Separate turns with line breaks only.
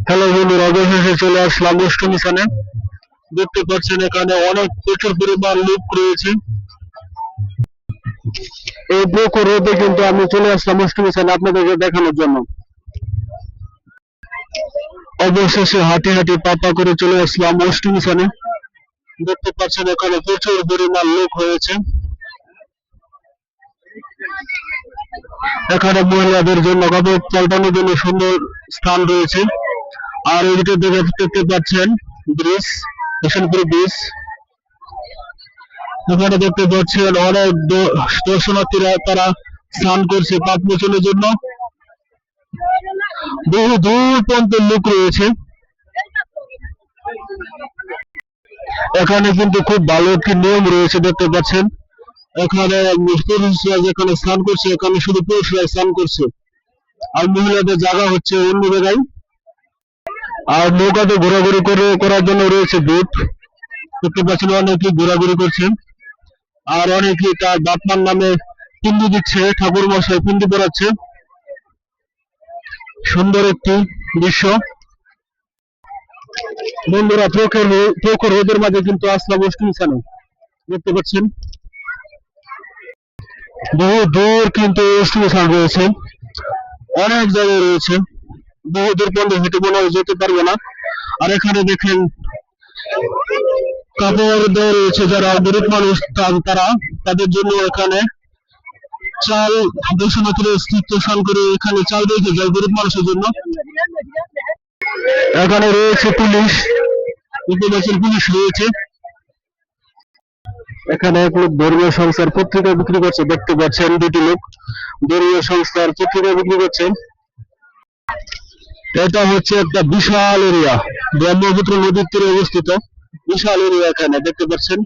Hello বন্ধুরা, অবশেষে চলে আসলাম অষ্টমী স্থানে। দেখতে পাচ্ছেন এখানে অনেক প্রচুর পরিমাণ লোক রয়েছে। এই প্রখর রোদে কিন্তু আমি চলে আসলাম অষ্টমী স্থানে আপনাদেরকে দেখানোর জন্য। অবশেষে হাঁটি হাঁটি পাপা করে চলে আসলাম অষ্টমী স্থানে। দেখতে পাচ্ছেন এখানে প্রচুর পরিমাণ লোক হয়েছে। এখানে মহিলাদের জন্য কাপড় পাল্টানোর জন্য সুন্দর স্থান রয়েছে। আর এদিকে দেখতে পাচ্ছেন ব্রিজ, কিষানপুর ব্রিজ। এখানে দেখতে পাচ্ছেন অনেক দর্শনার্থীরা তারা স্নান করছে পাপ মোচনের জন্য। বহু দূর পর্যন্ত লোক রয়েছে। এখানে কিন্তু খুব ভালো একটি নিয়ম রয়েছে, দেখতে পাচ্ছেন। এখানে পুরুষরা যেখানে স্নান করছে, এখানে শুধু পুরুষরা স্নান করছে, আর মহিলাদের জায়গা হচ্ছে অন্য জায়গায়। আর নৌকাতে ঘোরাঘুরি করার জন্য রয়েছে বোট। দেখতে পাচ্ছেন অনেকে ঘোরাঘুরি করছেন, আর অনেকে তার বাপমার নামে পিন্ডি দিচ্ছে, ঠাকুর মশাই পিন্ডি পড়াচ্ছে। সুন্দর একটি দৃশ্য। বন্ধুরা, প্রখর রোদের মাঝে কিন্তু আসলাম অষ্টমী স্থানে। দেখতে পাচ্ছেন বহু দূর কিন্তু অষ্টমী স্থান রয়েছে, অনেক জায়গায় রয়েছে। বহু দূর পর্যন্ত হেঁটে মনে হয় যেতে পারবো না। আর এখানে দেখেন কাপড় দেওয়া রয়েছে, যারা গরিব মানুষ তারা তাদের জন্য এখানে চাল দর্শনার্থীরা স্থান করে এখানে চাল রেখে যায় গরিব মানুষের জন্য। এখানে রয়েছে পুলিশ, পুলিশ রয়েছে। এখানে এক লোক ধর্মীয় সংস্থার পত্রিকা বিক্রি করছে, দেখতে পাচ্ছেন দুটি লোক ধর্মীয় সংস্থার পত্রিকা বিক্রি করছেন। এটা হচ্ছে একটা বিশাল এরিয়া, ব্রহ্মপুত্র নদীর তীরে অবস্থিত বিশাল এরিয়া। এখানে দেখতে পাচ্ছেন